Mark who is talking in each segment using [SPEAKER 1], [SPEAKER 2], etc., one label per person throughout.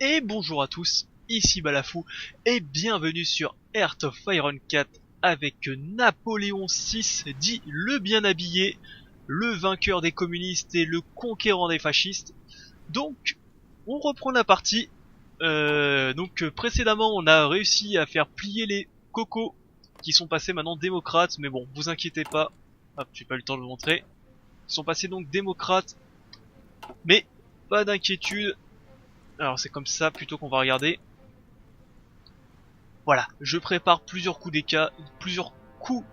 [SPEAKER 1] Et bonjour à tous, ici Balafou, et bienvenue sur Heart of Iron 4 avec Napoléon VI, dit le bien habillé, le vainqueur des communistes et le conquérant des fascistes. Donc, on reprend la partie. Précédemment, on a réussi à faire plier les cocos qui sont passés maintenant démocrates, mais bon, vous inquiétez pas, hop, j'ai pas eu le temps de le montrer. Ils sont passés donc démocrates, mais pas d'inquiétude. Alors c'est comme ça plutôt qu'on va regarder. Voilà, je prépare plusieurs coups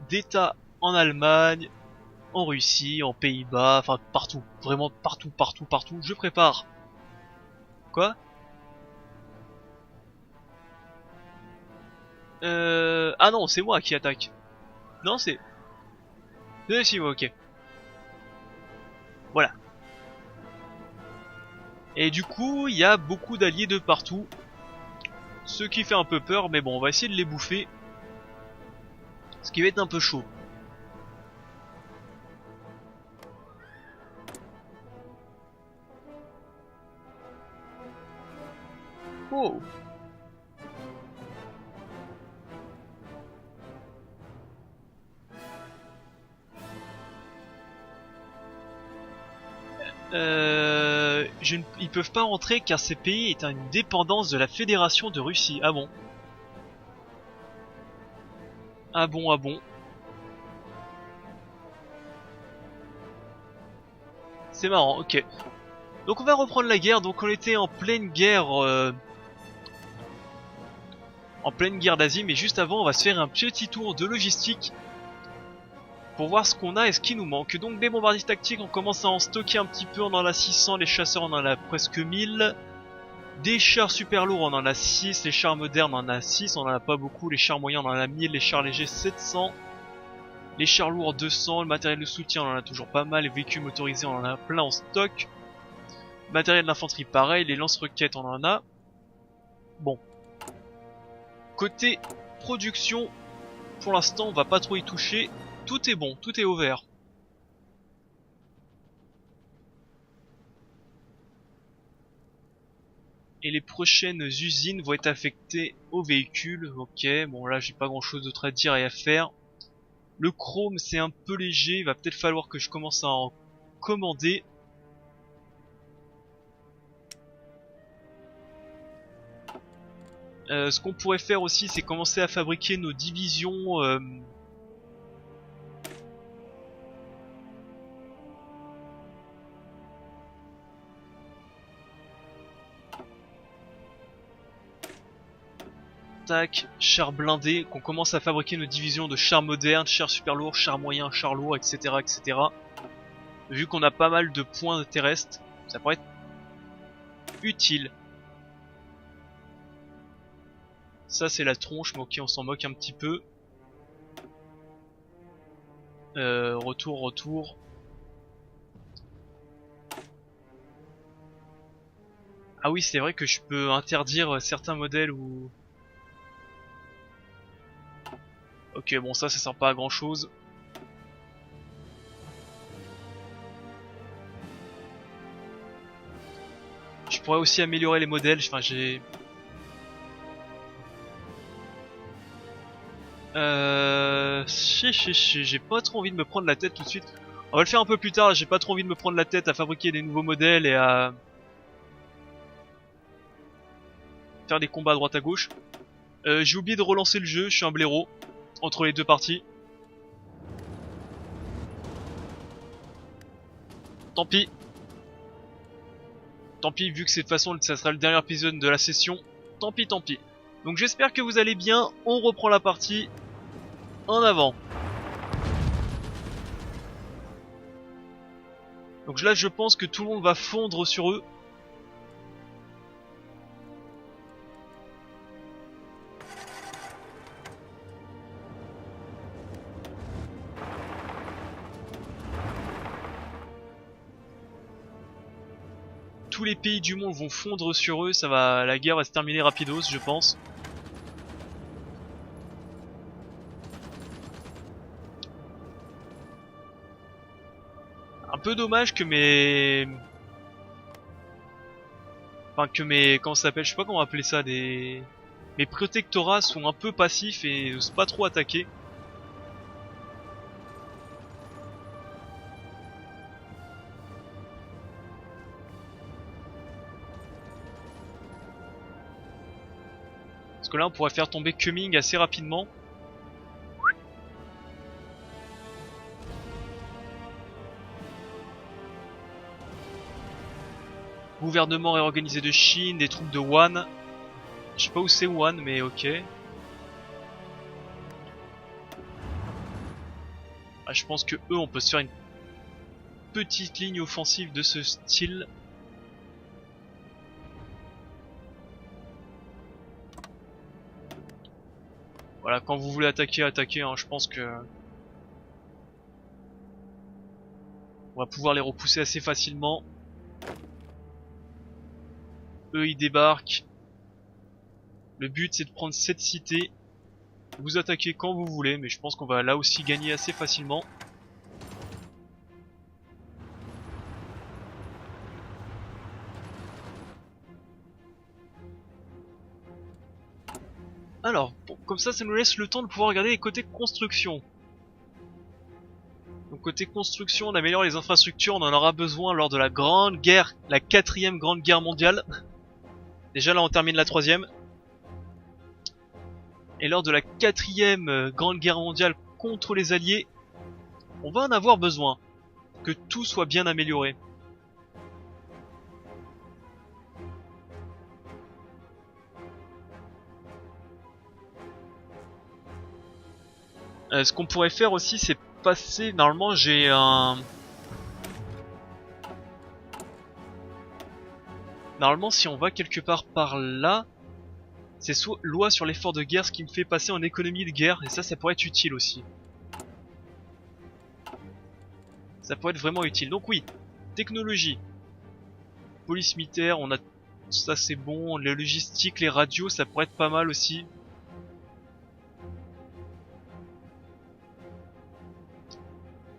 [SPEAKER 1] d'état en Allemagne, en Russie, en Pays-Bas, enfin partout, vraiment partout, partout, partout. Je prépare. Quoi? Ah non, c'est moi qui attaque. Non, c'est... Si, moi, ok. Voilà. Et du coup, il y a beaucoup d'alliés de partout. Ce qui fait un peu peur, mais bon, on va essayer de les bouffer. Ce qui va être un peu chaud. Oh! Ils peuvent pas rentrer car ces pays est une dépendance de la Fédération de Russie. Ah bon? Ah bon, ah bon. C'est marrant, ok. Donc on va reprendre la guerre, donc on était en pleine guerre d'Asie, mais juste avant on va se faire un petit tour de logistique pour voir ce qu'on a et ce qui nous manque. Donc des bombardiers tactiques, on commence à en stocker un petit peu, on en a 600, les chasseurs on en a presque 1000. Des chars super lourds on en a 6, les chars modernes on en a 6, on en a pas beaucoup, les chars moyens on en a 1000, les chars légers 700. Les chars lourds 200, le matériel de soutien on en a toujours pas mal, les véhicules motorisés on en a plein en stock. Matériel d'infanterie pareil, les lance-roquettes on en a. Bon. Côté production, pour l'instant on va pas trop y toucher. Tout est bon, tout est au vert. Et les prochaines usines vont être affectées aux véhicules. Ok, bon là j'ai pas grand chose d'autre à dire et à faire. Le chrome c'est un peu léger, il va peut-être falloir que je commence à en commander. Ce qu'on pourrait faire aussi c'est commencer à fabriquer nos divisions tac, chars blindés, qu'on commence à fabriquer nos divisions de chars modernes, chars super lourds, chars moyens, chars lourds, etc. etc. Vu qu'on a pas mal de points terrestres, ça pourrait être utile. Ça c'est la tronche, mais ok on s'en moque un petit peu. Retour. Ah oui c'est vrai que je peux interdire certains modèles ou... Ok bon ça sert pas à grand chose. Je pourrais aussi améliorer les modèles, enfin j'ai... J'ai pas trop envie de me prendre la tête tout de suite. On va le faire un peu plus tard, j'ai pas trop envie de me prendre la tête à fabriquer des nouveaux modèles et à faire des combats à droite à gauche. J'ai oublié de relancer le jeu, je suis un blaireau entre les deux parties. Tant pis. Tant pis, vu que c'est de toute façon ça sera le dernier épisode de la session. Tant pis, tant pis. Donc j'espère que vous allez bien, on reprend la partie en avant. Donc là je pense que tout le monde va fondre sur eux. Tous les pays du monde vont fondre sur eux, ça va, la guerre va se terminer rapidos je pense. Un peu dommage que Enfin que mes... comment ça s'appelle, je sais pas comment appeler ça, mes protectorats sont un peu passifs et n'osent pas trop attaquer. Parce que là on pourrait faire tomber Cumming assez rapidement. Gouvernement réorganisé de Chine, des troupes de Wan. Je sais pas où c'est Wan, mais ok. Ah, je pense que eux, on peut se faire une petite ligne offensive de ce style. Voilà, quand vous voulez attaquer, attaquez. Hein, je pense que on va pouvoir les repousser assez facilement. Eux, ils débarquent. Le but, c'est de prendre cette cité. Vous attaquez quand vous voulez, mais je pense qu'on va là aussi gagner assez facilement. Alors, bon, comme ça nous laisse le temps de pouvoir regarder les côtés construction. Donc côté construction, on améliore les infrastructures, on en aura besoin lors de la grande guerre, la 4e grande guerre mondiale. Déjà là on termine la 3e. Et lors de la 4e grande guerre mondiale contre les alliés, on va en avoir besoin. Que tout soit bien amélioré. Ce qu'on pourrait faire aussi, c'est passer... Normalement j'ai un... Normalement si on va quelque part par là, c'est soit loi sur l'effort de guerre, ce qui me fait passer en économie de guerre, et ça pourrait être utile aussi. Ça pourrait être vraiment utile. Donc oui, technologie. Police militaire, on a... Ça c'est bon, les logistiques, les radios, ça pourrait être pas mal aussi.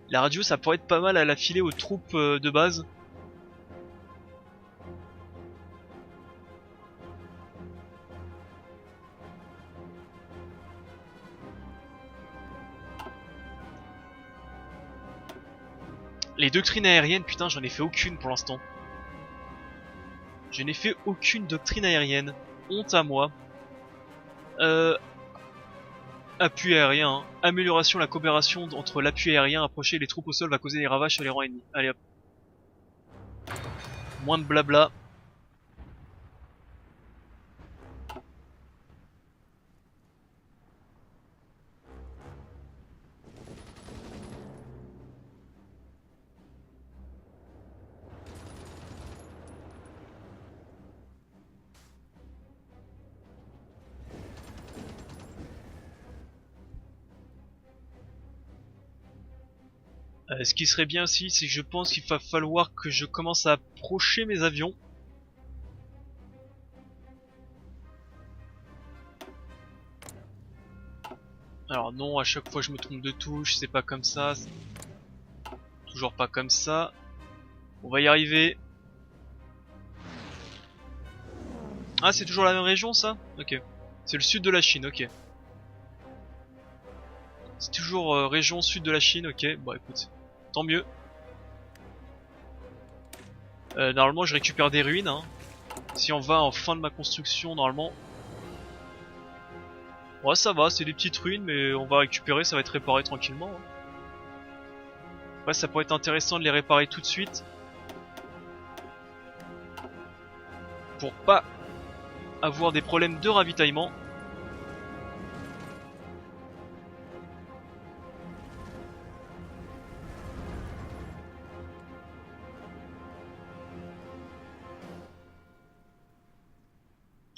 [SPEAKER 1] La radio, ça pourrait être pas mal à la filer aux troupes de base. Les doctrines aériennes, putain, j'en ai fait aucune pour l'instant. Je n'ai fait aucune doctrine aérienne. Honte à moi. Appui aérien. Hein. Amélioration de la coopération entre l'appui aérien. Approcher les troupes au sol va causer des ravages sur les rangs ennemis. Allez hop. Moins de blabla. Ce qui serait bien aussi, c'est que je pense qu'il va falloir que je commence à approcher mes avions. Alors non, à chaque fois je me trompe de touche, c'est pas comme ça. Toujours pas comme ça. On va y arriver. Ah, c'est toujours la même région ça? Ok. C'est le sud de la Chine, ok. C'est toujours région sud de la Chine, ok. Bon écoute, tant mieux. Normalement je récupère des ruines. Hein. Si on va en fin de ma construction, normalement... Ouais ça va, c'est des petites ruines, mais on va récupérer, ça va être réparé tranquillement. Hein. Ouais, ça pourrait être intéressant de les réparer tout de suite. Pour pas avoir des problèmes de ravitaillement.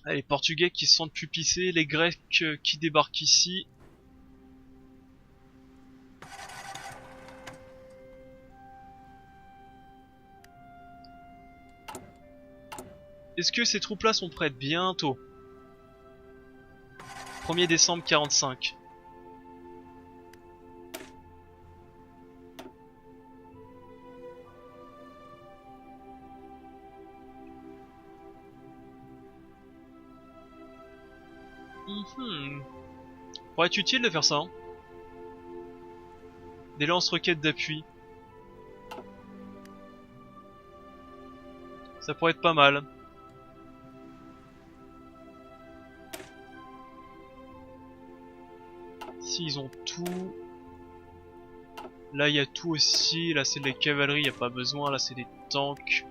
[SPEAKER 1] Ah, les Portugais qui se sentent plus pissés, les Grecs qui débarquent ici. Est-ce que ces troupes là sont prêtes? Bientôt. 1er décembre 45. Pourrait être utile de faire ça. Hein. Des lance-roquettes d'appui. Ça pourrait être pas mal. Ici ils ont tout. Là il y a tout aussi. Là c'est de la cavalerie, il n'y a pas besoin. Là c'est des tanks.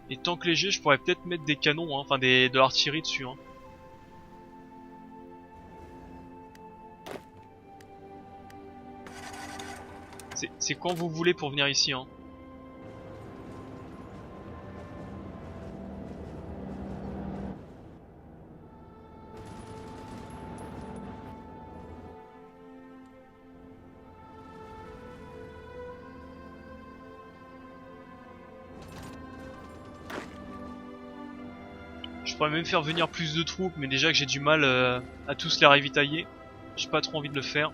[SPEAKER 1] Les tanks légers, je pourrais peut-être mettre des canons, hein. Enfin de l'artillerie dessus. Hein. C'est quand vous voulez pour venir ici. Hein. Je pourrais même faire venir plus de troupes, mais déjà que j'ai du mal à tous les ravitailler. J'ai pas trop envie de le faire.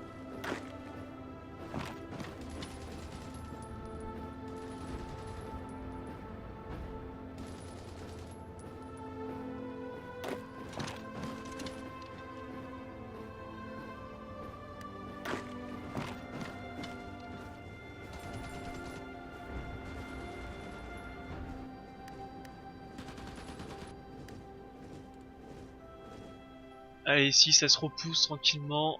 [SPEAKER 1] Allez, ici ça se repousse tranquillement.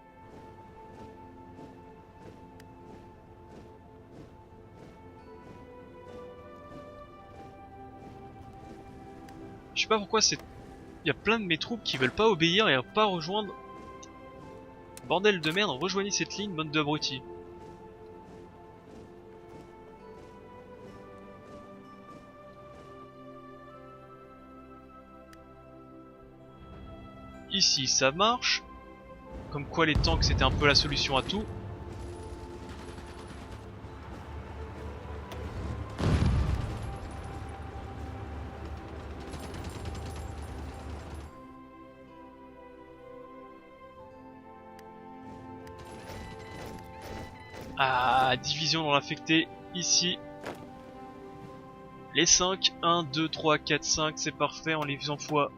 [SPEAKER 1] Je sais pas pourquoi c'est... Il y a plein de mes troupes qui veulent pas obéir et pas rejoindre. Bordel de merde, rejoignez cette ligne, bande d'abrutis. Ici ça marche. Comme quoi les tanks c'était un peu la solution à tout. Ah, division dans l'infecté ici. Les 5, 1, 2, 3, 4, 5, c'est parfait, on les envoie.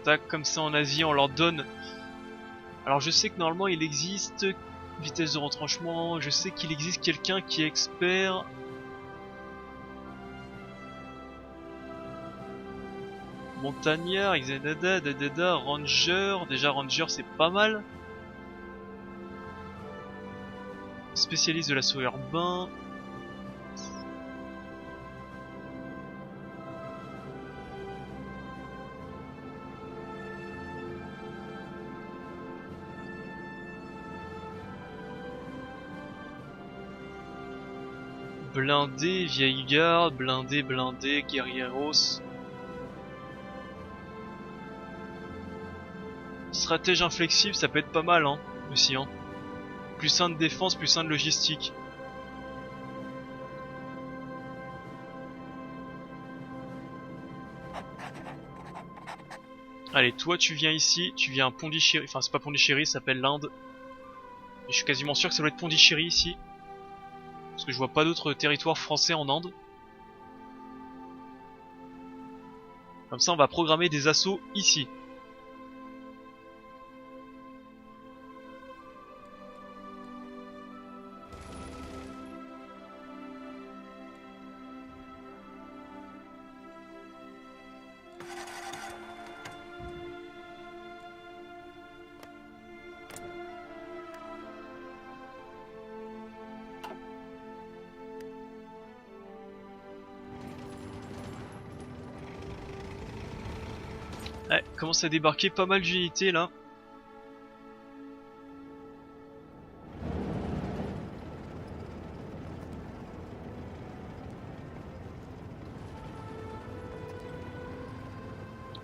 [SPEAKER 1] Tac, comme ça en Asie, on leur donne. Alors je sais que normalement il existe vitesse de retranchement, je sais qu'il existe quelqu'un qui est expert. Montagnard, Xenada, Dadada, Ranger, déjà Ranger c'est pas mal. Spécialiste de l'assaut urbain. Blindé, vieille garde, blindé, guerrieros. Stratège inflexible, ça peut être pas mal, hein, aussi, hein. Plus 1 de défense, plus 1 de logistique. Allez, toi tu viens ici, tu viens à Pondichéry, enfin c'est pas Pondichéry, ça s'appelle l'Inde. Je suis quasiment sûr que ça doit être Pondichéry ici. Parce que je vois pas d'autres territoires français en Inde. Comme ça on va programmer des assauts ici. Ouais, commence à débarquer pas mal d'unités là.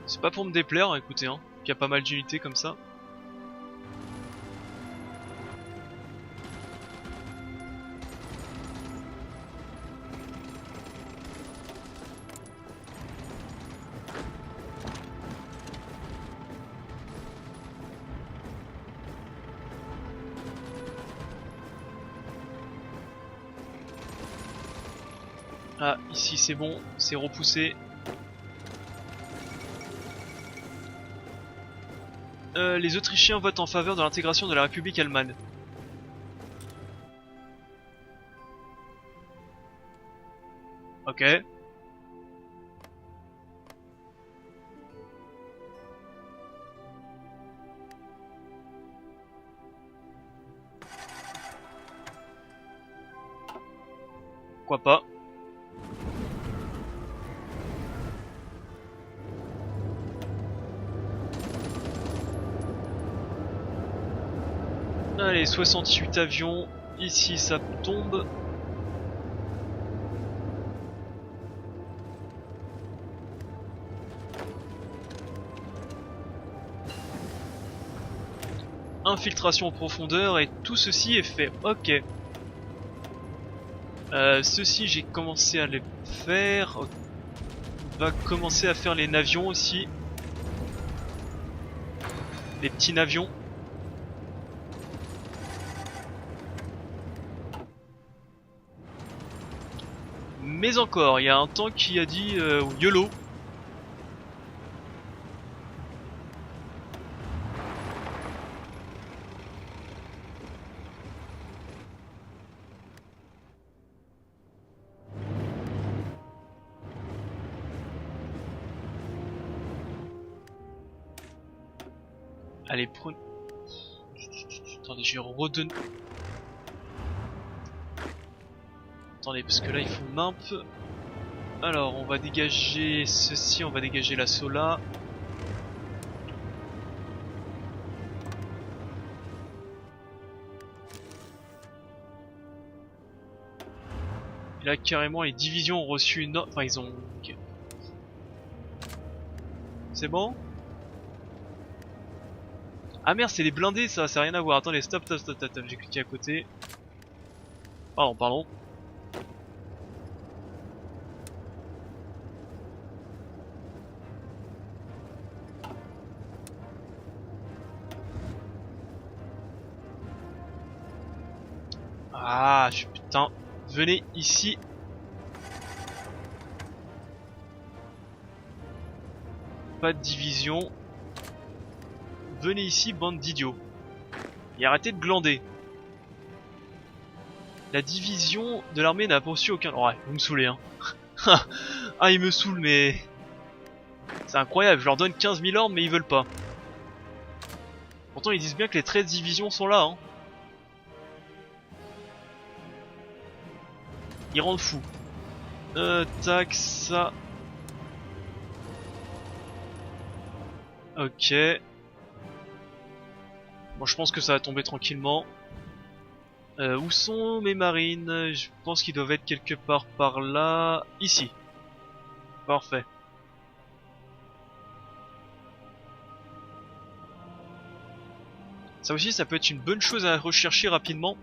[SPEAKER 1] C'est pas pour me déplaire, écoutez, hein, qu'il y a pas mal d'unités comme ça. Ah, ici c'est bon, c'est repoussé. Les Autrichiens votent en faveur de l'intégration de la République allemande. Ok. Pourquoi pas. Allez, 68 avions. Ici, ça tombe. Infiltration en profondeur et tout ceci est fait. Ok. Ceci, j'ai commencé à les faire. On va commencer à faire les navions aussi. Les petits navions. Mais encore, il y a un tank qui a dit YOLO. Allez, prenez... Attendez, j'ai redonné... Attendez, parce que là, il faut nimp. Alors, on va dégager ceci, on va dégager la Sola. Et là, carrément, les divisions ont reçu une... Enfin, ils ont... Okay. C'est bon? Ah merde, c'est les blindés, ça a rien à voir. Attendez, stop, j'ai cliqué à côté. Pardon. Ah, putain. Venez ici. Pas de division. Venez ici, bande d'idiots. Et arrêtez de glander. La division de l'armée n'a reçu aucun... Ouais, vous me saoulez, hein. Ah, ils me saoulent, mais... C'est incroyable, je leur donne 15 000 ordres, mais ils veulent pas. Pourtant, ils disent bien que les 13 divisions sont là, hein. Ils rendent fous. Tac, ça... Ok. Bon, je pense que ça va tomber tranquillement. Où sont mes marines? Je pense qu'ils doivent être quelque part par là. Ici. Parfait. Ça aussi, ça peut être une bonne chose à rechercher rapidement.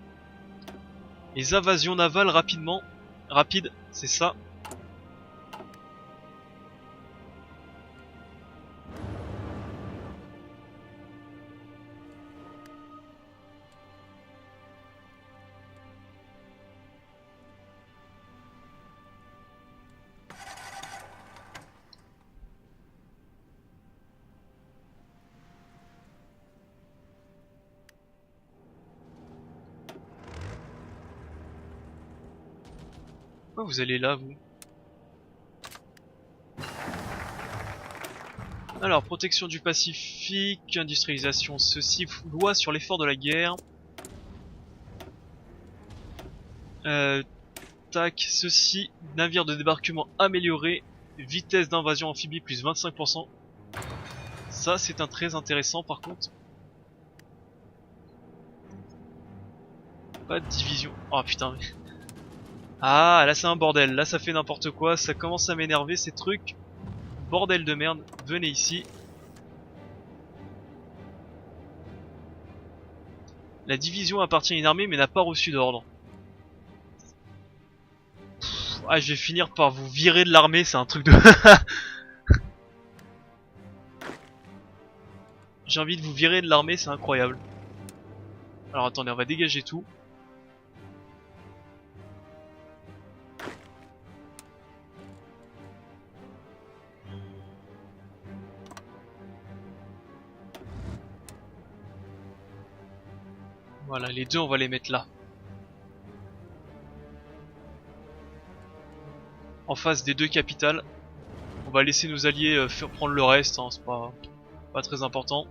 [SPEAKER 1] Les invasions navales rapidement. Rapide, c'est ça. Pourquoi vous allez là, vous? Alors, protection du Pacifique, industrialisation, ceci, loi sur l'effort de la guerre. Tac, ceci, navire de débarquement amélioré, vitesse d'invasion amphibie plus 25%. Ça, c'est un très intéressant par contre. Pas de division. Oh putain. Ah, là c'est un bordel, là ça fait n'importe quoi, ça commence à m'énerver ces trucs. Bordel de merde, venez ici. La division appartient à une armée mais n'a pas reçu d'ordre. Ah, je vais finir par vous virer de l'armée, c'est un truc de... J'ai envie de vous virer de l'armée, c'est incroyable. Alors attendez, on va dégager tout. Voilà, les deux on va les mettre là. En face des deux capitales. On va laisser nos alliés faire prendre le reste, hein, c'est pas très important.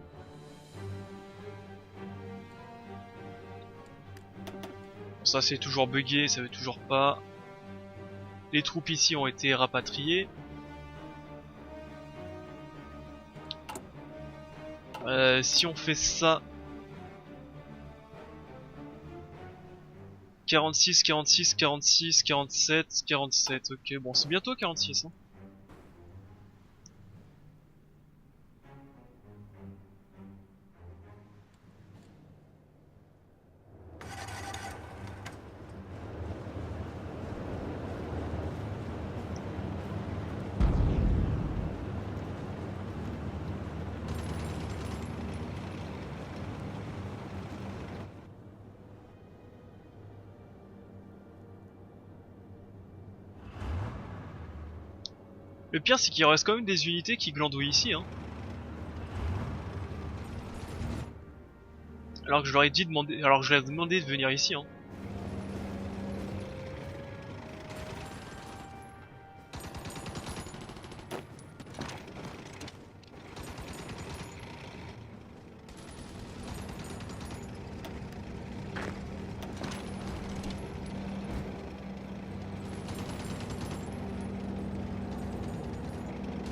[SPEAKER 1] Bon, ça c'est toujours bugué, ça veut toujours pas. Les troupes ici ont été rapatriées. Si on fait ça... 46, 46, 46, 47, 47, ok, bon c'est bientôt 46 hein. Le pire c'est qu'il reste quand même des unités qui glandouillent ici hein. Alors que je leur ai demandé de venir ici hein.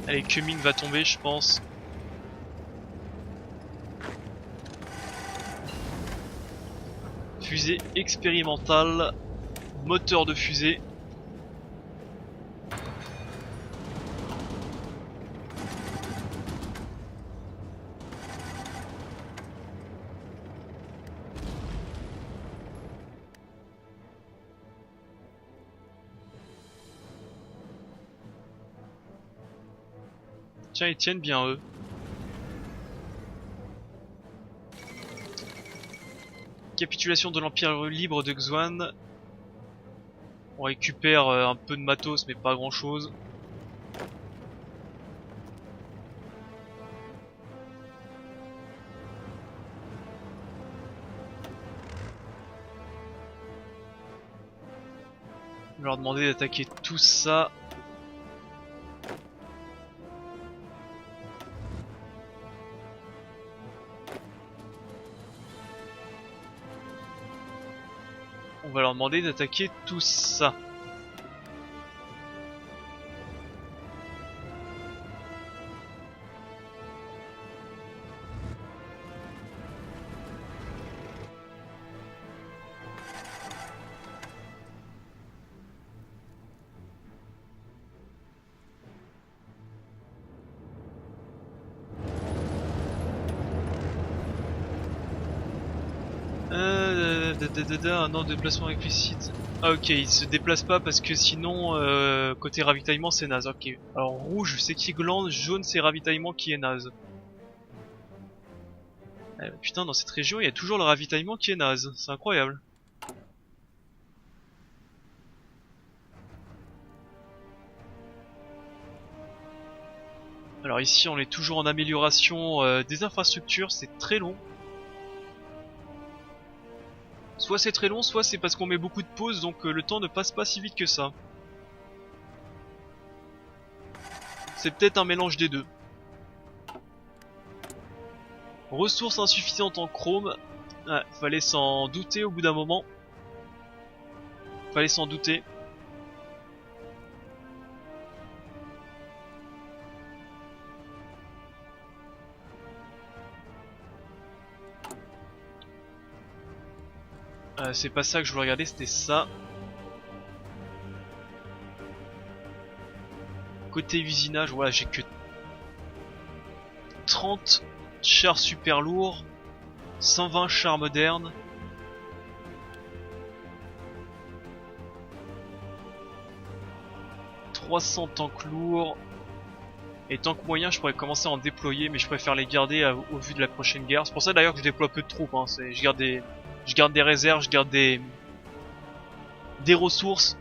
[SPEAKER 1] Allez, Cumming va tomber je pense. Fusée expérimentale, moteur de fusée. Tiens, ils tiennent bien eux. Capitulation de l'Empire libre de Xuan. On récupère un peu de matos mais pas grand chose. On va leur demander d'attaquer tout ça. On va leur demander d'attaquer tout ça. Un ordre de déplacement explicite. Ah ok, il se déplace pas parce que sinon côté ravitaillement c'est naze. Ok. Alors rouge c'est qui glande, jaune c'est ravitaillement qui est naze. Putain, dans cette région il y a toujours le ravitaillement qui est naze, c'est incroyable. Alors ici on est toujours en amélioration des infrastructures, c'est très long. Soit c'est très long, soit c'est parce qu'on met beaucoup de pauses, donc le temps ne passe pas si vite que ça. C'est peut-être un mélange des deux. Ressources insuffisantes en chrome. Ah, fallait s'en douter au bout d'un moment. Fallait s'en douter. C'est pas ça que je voulais regarder, c'était ça. Côté usinage, voilà, j'ai que 30 chars super lourds, 120 chars modernes. « 300 tanks lourds. Et tanks moyens, je pourrais commencer à en déployer, mais je préfère les garder au vu de la prochaine guerre. C'est pour ça d'ailleurs que je déploie peu de troupes. Hein. Je garde des réserves, je garde des ressources.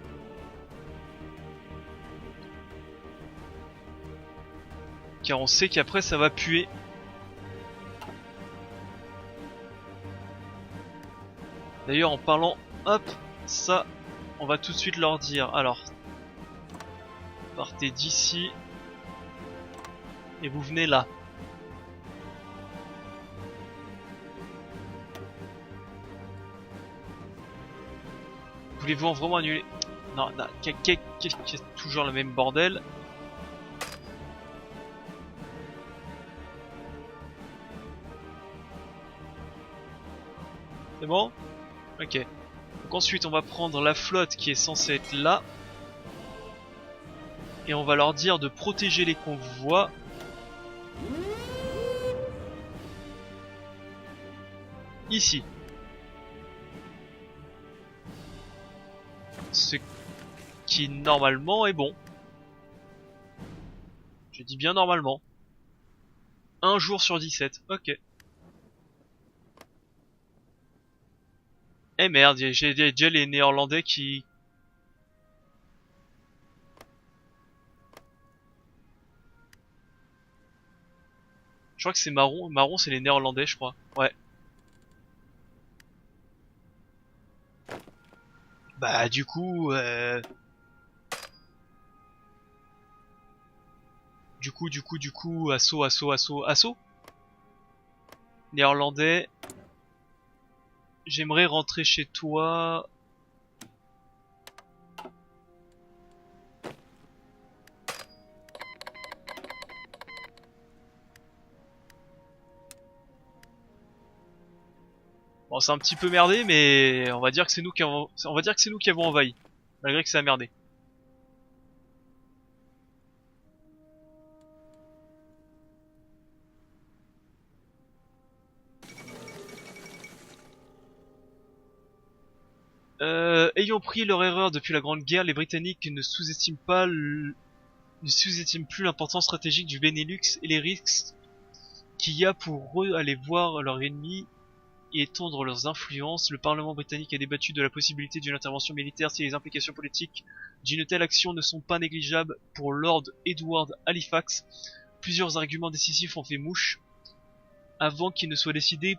[SPEAKER 1] Car on sait qu'après ça va puer. D'ailleurs en parlant, hop, ça, on va tout de suite leur dire. Alors, partez d'ici et vous venez là. Voulez-vous vraiment annuler? Non, qu'est-ce toujours le même bordel. C'est bon? Ok. Donc ensuite on va prendre la flotte qui est censée être là. Et on va leur dire de protéger les convois. Ici. Ce qui normalement est bon. Je dis bien normalement. 1 jour sur 17, ok. Eh merde, j'ai déjà les Néerlandais qui... Je crois que c'est marron, marron c'est les Néerlandais je crois, ouais. Bah du coup... Du coup, assaut. Néerlandais. J'aimerais rentrer chez toi. Bon, c'est un petit peu merdé, mais on va dire que c'est nous qui avons, envahi, malgré que ça a merdé. Ayant pris leur erreur depuis la Grande Guerre, les Britanniques ne sous-estiment plus l'importance stratégique du Benelux et les risques qu'il y a pour eux aller voir leur ennemi et étendre leurs influences. Le Parlement britannique a débattu de la possibilité d'une intervention militaire si les implications politiques d'une telle action ne sont pas négligeables pour Lord Edward Halifax. Plusieurs arguments décisifs ont fait mouche avant qu'il ne soit décidé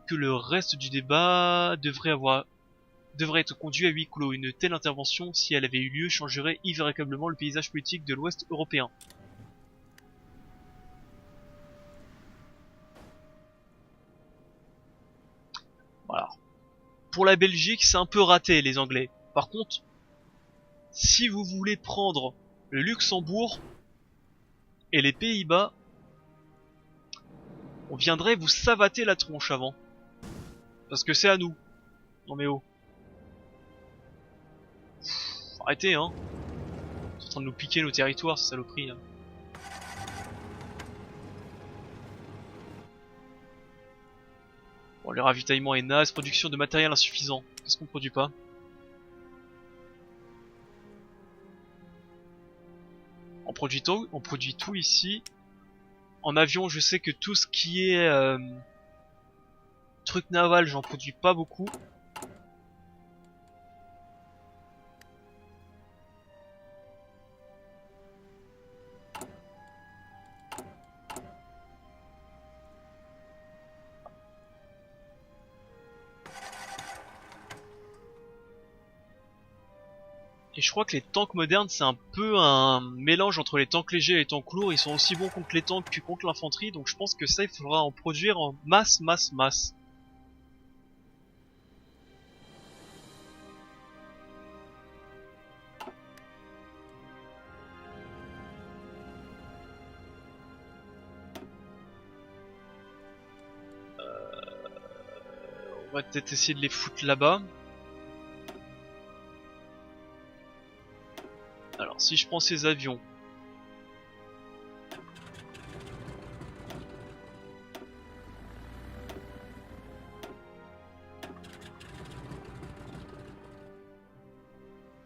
[SPEAKER 1] que le reste du débat devrait être conduit à huis clos. Une telle intervention, si elle avait eu lieu, changerait irrévocablement le paysage politique de l'Ouest européen. Voilà. Pour la Belgique, c'est un peu raté les Anglais. Par contre, si vous voulez prendre le Luxembourg et les Pays-Bas, on viendrait vous savater la tronche avant. Parce que c'est à nous. Non mais oh. Arrêtez hein. Ils sont en train de nous piquer nos territoires, ces saloperies là. Bon, le ravitaillement est naze, production de matériel insuffisant. Qu'est-ce qu'on produit pas? On produit tout ici. En avion, je sais que tout ce qui est truc naval, j'en produis pas beaucoup. Et je crois que les tanks modernes, c'est un peu un mélange entre les tanks légers et les tanks lourds. Ils sont aussi bons contre les tanks que contre l'infanterie. Donc je pense que ça, il faudra en produire en masse. On va peut-être essayer de les foutre là-bas. Alors si je prends ces avions...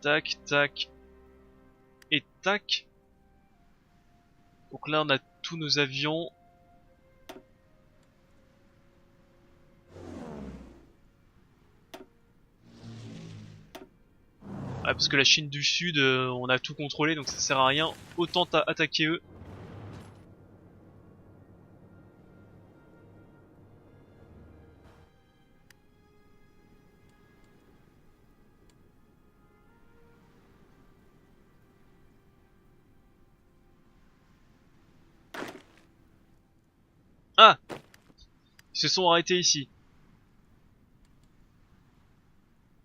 [SPEAKER 1] Tac, tac. Et tac. Donc là on a tous nos avions. Ouais, parce que la Chine du Sud, on a tout contrôlé, donc ça sert à rien. Autant attaquer eux. Ah! Ils se sont arrêtés ici.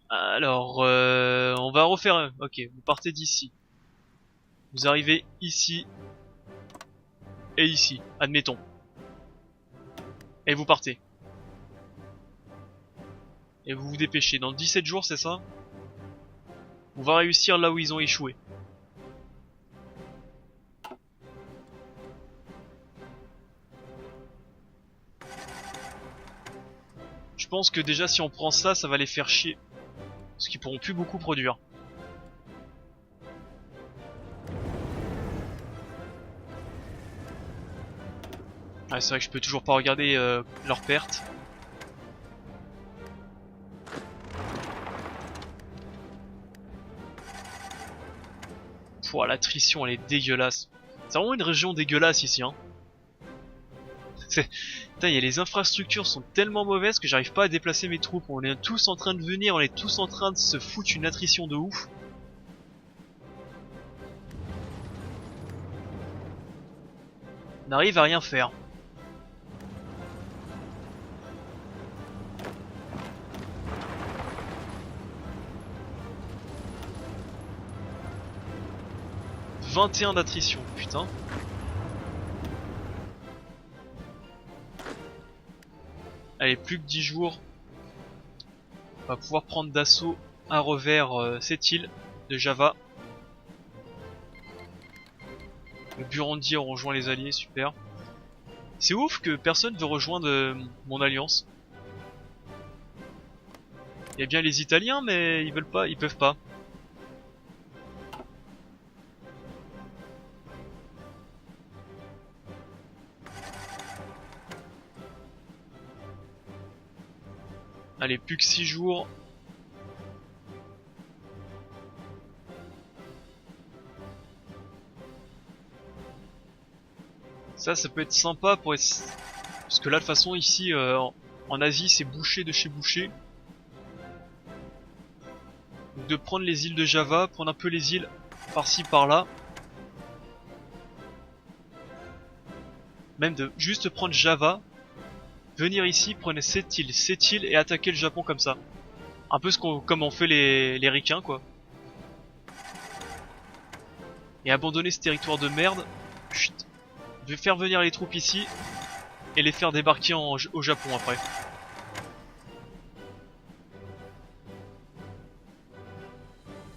[SPEAKER 1] Alors, on va refaire un. Ok, vous partez d'ici. Vous arrivez ici. Et ici, admettons. Et vous partez. Et vous vous dépêchez. Dans 17 jours, c'est ça? On va réussir là où ils ont échoué. Je pense que déjà si on prend ça, ça va les faire chier. Parce qu'ils pourront plus beaucoup produire. Ah, c'est vrai que je peux toujours pas regarder leurs pertes. Pouah, l'attrition elle est dégueulasse. C'est vraiment une région dégueulasse ici, hein. Putain, les infrastructures sont tellement mauvaises que j'arrive pas à déplacer mes troupes. On est tous en train de venir, on est tous en train de se foutre une attrition de ouf. On arrive à rien faire. « 21 d'attrition, putain. Allez, plus que 10 jours. On va pouvoir prendre d'assaut à revers cette île de Java. Le Burundi a rejoint les alliés, super. C'est ouf que personne veut rejoindre mon alliance. Il y a bien les Italiens, mais ils veulent pas, ils peuvent pas. Allez, plus que 6 jours. Ça peut être sympa pour être... Parce que là, de toute façon, ici, en Asie, c'est bouché de chez bouché. Donc de prendre les îles de Java, prendre un peu les îles par-ci, par-là. Même de juste prendre Java, venir ici, prendre cette île et attaquer le Japon comme ça. Un peu comme ont fait les ricains, quoi. Et abandonner ce territoire de merde. Chut. Je vais faire venir les troupes ici et les faire débarquer au Japon après.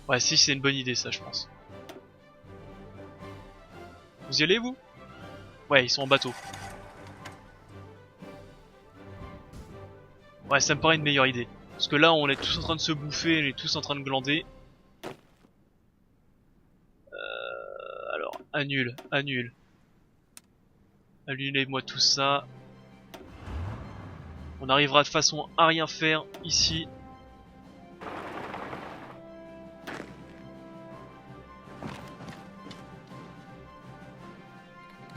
[SPEAKER 1] Ouais, si, c'est une bonne idée ça, je pense. Vous y allez, vous? Ouais, ils sont en bateau. Ouais, ça me paraît une meilleure idée. Parce que là, on est tous en train de se bouffer, on est tous en train de glander. Alors, annule. Annulez-moi tout ça. On arrivera de façon à rien faire ici.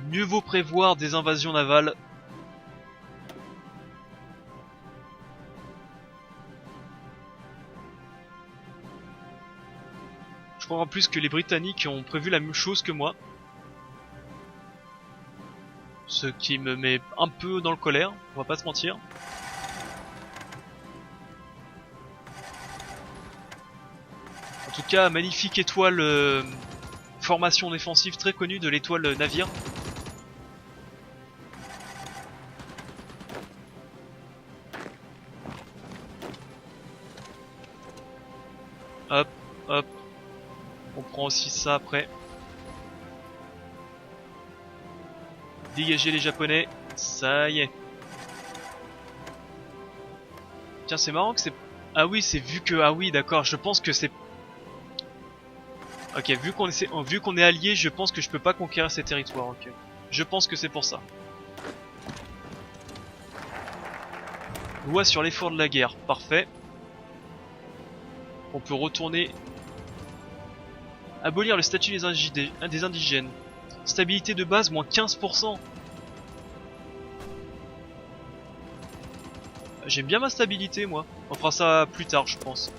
[SPEAKER 1] Mieux vaut prévoir des invasions navales. Je crois en plus que les Britanniques ont prévu la même chose que moi. Ce qui me met un peu dans le colère, on va pas se mentir. En tout cas, magnifique étoile formation défensive très connue de l'étoile navire. Hop, hop. On prend aussi ça après. Dégager les japonais. Ça y est. Tiens, c'est marrant que c'est... Ah oui, c'est vu que... Ah oui, d'accord, je pense que c'est... Ok, vu qu'on est allié, je pense que je peux pas conquérir ces territoires, ok. Je pense que c'est pour ça. Loi sur l'effort de la guerre, parfait. On peut retourner... Abolir le statut des indigènes. Stabilité de base, moins 15%. J'aime bien ma stabilité, moi. On fera ça plus tard, je pense.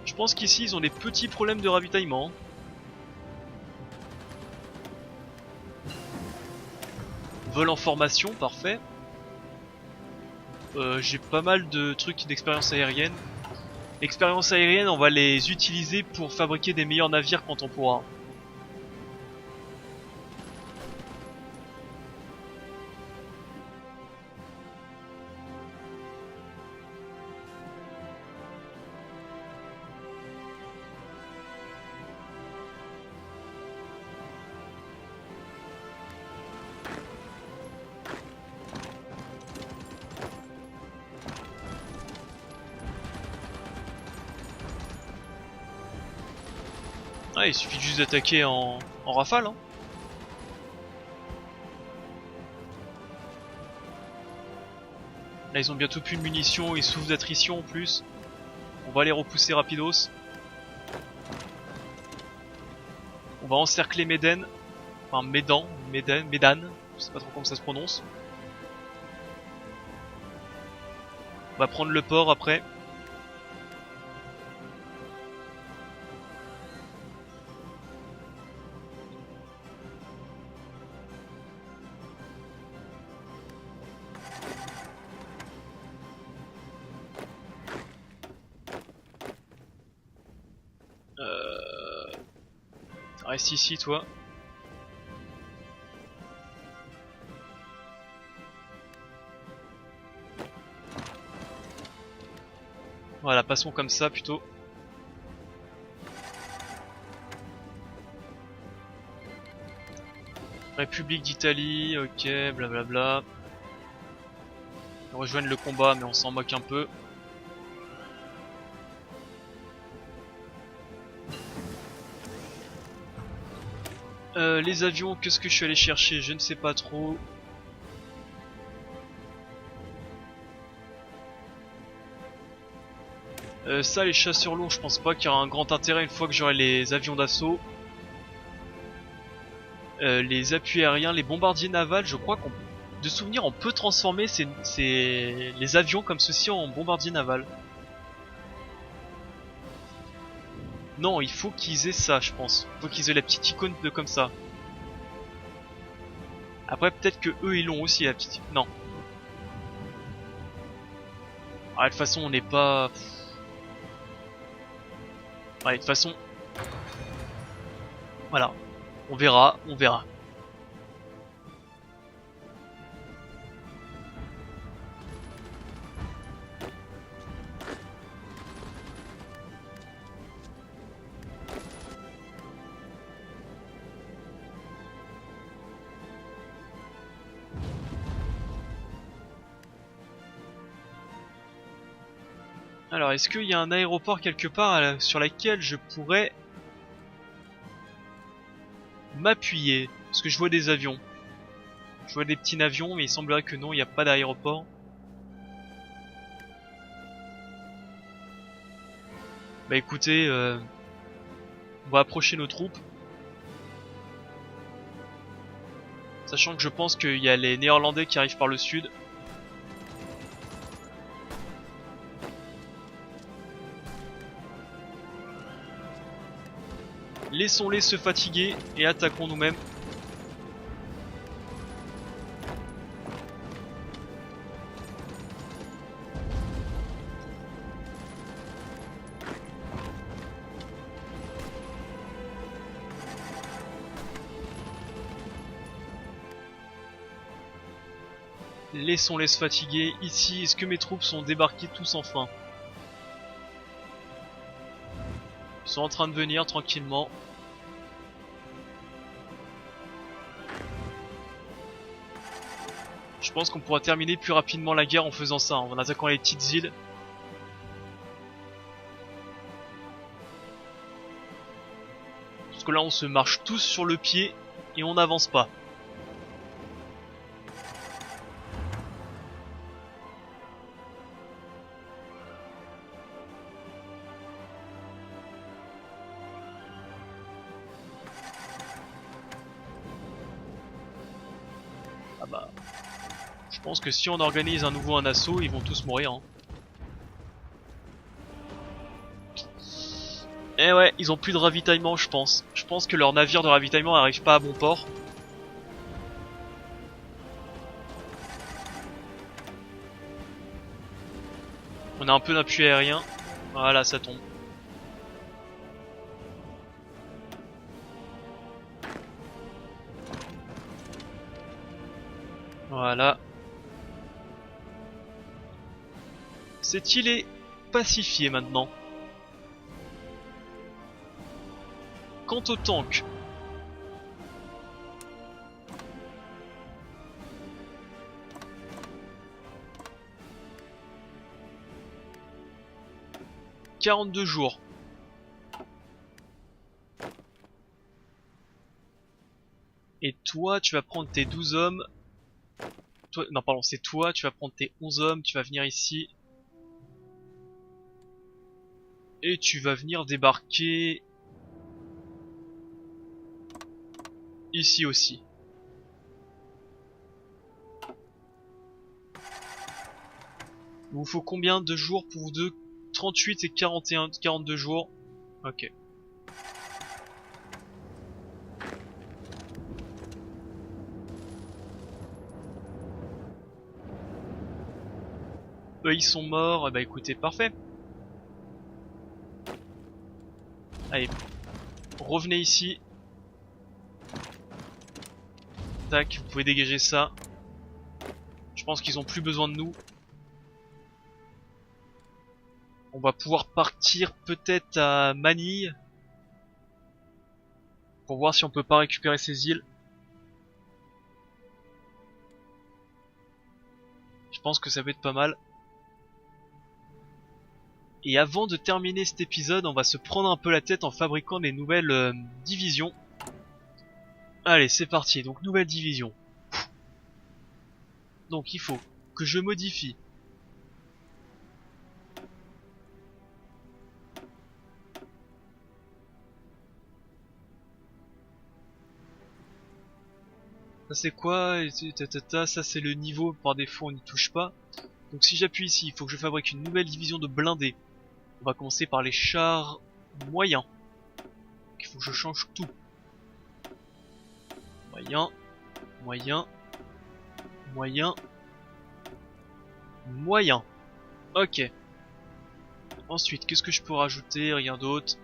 [SPEAKER 1] Je pense qu'ici ils ont des petits problèmes de ravitaillement. Vol en formation, parfait. J'ai pas mal de trucs d'expérience aérienne. Expérience aérienne, on va les utiliser pour fabriquer des meilleurs navires quand on pourra. Ah, il suffit juste d'attaquer en rafale, hein. Là ils ont bientôt plus de munitions, ils souffrent d'attrition en plus. On va les repousser rapidos. On va encercler Médène. Enfin Médan, je sais pas trop comment ça se prononce. On va prendre le port après. Reste ici toi. Voilà, passons comme ça plutôt. République d'Italie, ok, blablabla. Ils rejoignent le combat mais on s'en moque un peu. Les avions, qu'est-ce que je suis allé chercher? Je ne sais pas trop. Ça, les chasseurs lourds, je pense pas qu'il y aura un grand intérêt une fois que j'aurai les avions d'assaut. Les appuis aériens, les bombardiers navals, je crois qu'on, de souvenir, on peut transformer les avions comme ceci en bombardiers navals. Non, il faut qu'ils aient ça, je pense. Il faut qu'ils aient la petite icône de comme ça. Après, peut-être que eux, ils l'ont aussi, la petite... Non. Ah, de toute façon, on n'est pas... Ouais, de toute façon... Voilà. On verra, on verra. Alors, est-ce qu'il y a un aéroport quelque part sur laquelle je pourrais m'appuyer? Parce que je vois des avions. Je vois des petits avions, mais il semblerait que non, il n'y a pas d'aéroport. Bah écoutez, on va approcher nos troupes. Sachant que je pense qu'il y a les Néerlandais qui arrivent par le sud. Laissons-les se fatiguer et attaquons nous-mêmes. Laissons-les se fatiguer. Ici, est-ce que mes troupes sont débarquées tous enfin? Ils sont en train de venir tranquillement. Je pense qu'on pourra terminer plus rapidement la guerre en faisant ça, en attaquant les petites îles. Parce que là on se marche tous sur le pied et on n'avance pas. Ah bah... Je pense que si on organise un assaut, ils vont tous mourir, hein. Eh ouais, ils ont plus de ravitaillement, je pense. Je pense que leur navire de ravitaillement n'arrive pas à bon port. On a un peu d'appui aérien. Voilà, ça tombe. Voilà. Cette île est pacifiée maintenant. Quant au tank, « 42 jours. Et toi, tu vas prendre tes 12 hommes. Toi, non, pardon, c'est toi, tu vas prendre tes 11 hommes, tu vas venir ici. Et tu vas venir débarquer ici aussi. Il vous faut combien de jours pour vous deux? 38 et 41, 42 jours. Ok. Eux ils sont morts, bah écoutez, parfait. Allez, revenez ici. Tac, vous pouvez dégager ça. Je pense qu'ils ont plus besoin de nous. On va pouvoir partir peut-être à Manille. Pour voir si on peut pas récupérer ces îles. Je pense que ça peut être pas mal. Et avant de terminer cet épisode, on va se prendre un peu la tête en fabriquant des nouvelles divisions. Allez, c'est parti. Donc nouvelle division. Donc il faut que je modifie ça c'est quoi? Ça c'est le niveau par défaut, on n'y touche pas. Donc si j'appuie ici, il faut que je fabrique une nouvelle division de blindés. On va commencer par les chars moyens. Il faut que je change tout. Moyen, moyen, moyen, moyen. Ok. Ensuite, qu'est-ce que je peux rajouter? Rien d'autre.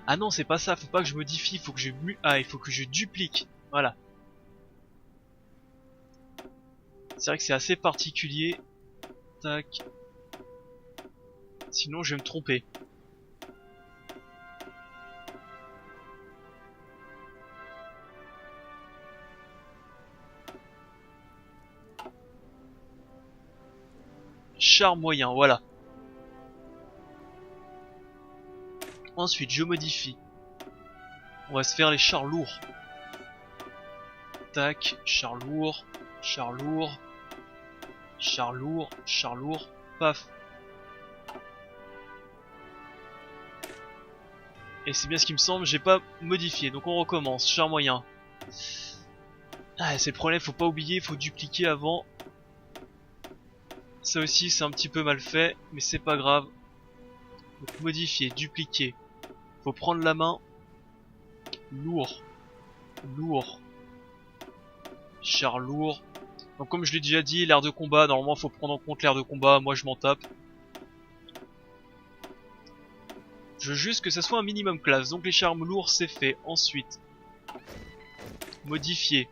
[SPEAKER 1] Ah non, c'est pas ça, faut pas que je modifie, faut que je il faut que je duplique. Voilà. C'est vrai que c'est assez particulier. Tac. Sinon, je vais me tromper. Char moyen, voilà. Ensuite, je modifie. On va se faire les chars lourds. Tac, char lourd, char lourd, char lourd, char lourd, paf. Et c'est bien ce qui me semble, j'ai pas modifié, donc on recommence, char moyen. Ah, c'est le problème, faut pas oublier, faut dupliquer avant. Ça aussi c'est un petit peu mal fait, mais c'est pas grave. Donc modifier, dupliquer. Faut prendre la main. Lourd. Lourd. Char lourd. Donc comme je l'ai déjà dit, l'air de combat, normalement faut prendre en compte l'air de combat, moi je m'en tape. Je veux juste que ça soit un minimum classe, donc les chars lourds c'est fait. Ensuite, modifier,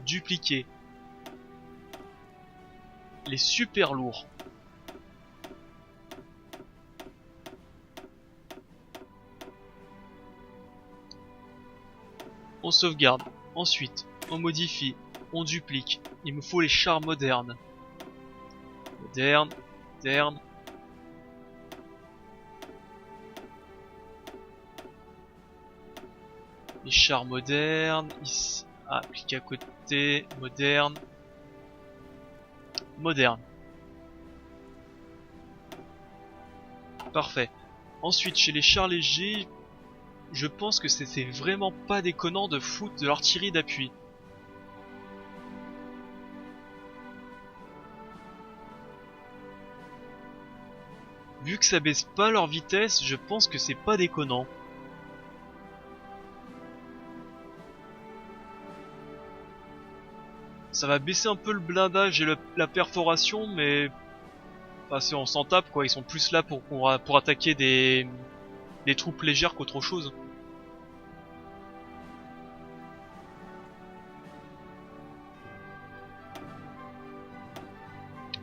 [SPEAKER 1] dupliquer. Les super lourds. On sauvegarde. Ensuite, on modifie, on duplique. Il me faut les chars modernes. Moderne, moderne. Les chars modernes. Ici. Ah, clique à côté. Moderne. Moderne. Parfait. Ensuite, chez les chars légers, je pense que c'est vraiment pas déconnant de foutre de l'artillerie d'appui. Vu que ça baisse pas leur vitesse, je pense que c'est pas déconnant. Ça va baisser un peu le blindage et la perforation, mais... Enfin, on s'en tape quoi, ils sont plus là pour attaquer des troupes légères qu'autre chose.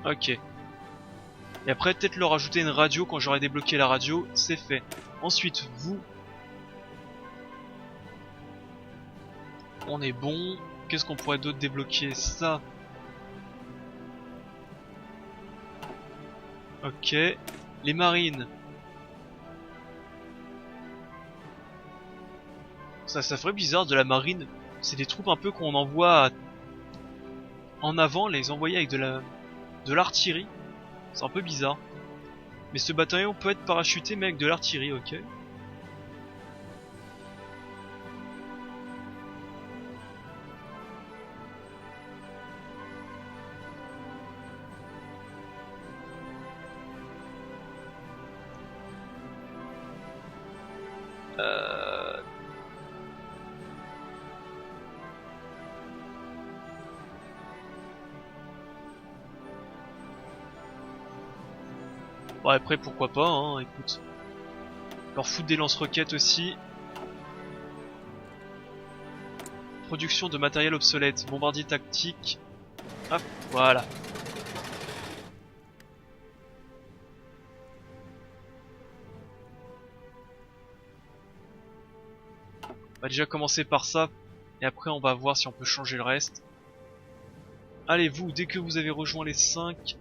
[SPEAKER 1] Ok. Et après peut-être leur ajouter une radio quand j'aurai débloqué la radio, c'est fait. Ensuite vous... On est bon. Qu'est-ce qu'on pourrait d'autre débloquer? Ça. Ok. Les marines. Ça ferait bizarre de la marine. C'est des troupes un peu qu'on envoie en avant, les envoyer avec de l'artillerie. C'est un peu bizarre. Mais ce bataillon peut être parachuté mais avec de l'artillerie, ok. Bon après pourquoi pas, hein, écoute. Leur foutre des lance-roquettes aussi. Production de matériel obsolète, bombardier tactique. Hop, voilà. On va déjà commencer par ça. Et après on va voir si on peut changer le reste. Allez vous, dès que vous avez rejoint les 5,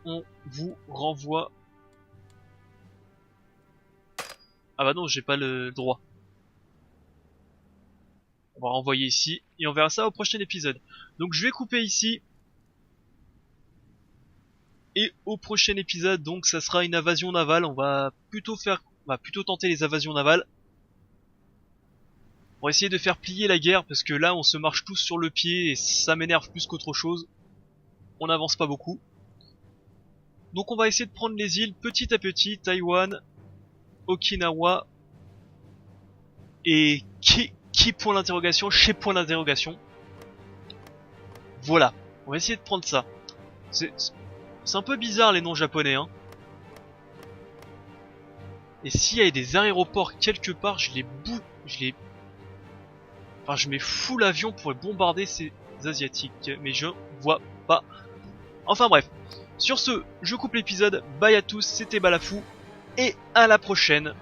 [SPEAKER 1] on vous renvoie. Ah bah non, j'ai pas le droit. On va renvoyer ici et on verra ça au prochain épisode. Donc je vais couper ici. Et au prochain épisode, donc ça sera une invasion navale. On va plutôt tenter les invasions navales. On va essayer de faire plier la guerre parce que là on se marche tous sur le pied et ça m'énerve plus qu'autre chose. On n'avance pas beaucoup. Donc on va essayer de prendre les îles petit à petit, Taïwan, Okinawa et qui point d'interrogation, chez point d'interrogation. Voilà, on va essayer de prendre ça. C'est un peu bizarre les noms japonais hein. Et s'il y a des aéroports quelque part, je mets full avion pour bombarder ces asiatiques, mais je vois pas. Enfin bref, sur ce, je coupe l'épisode, bye à tous, c'était Balafou, et à la prochaine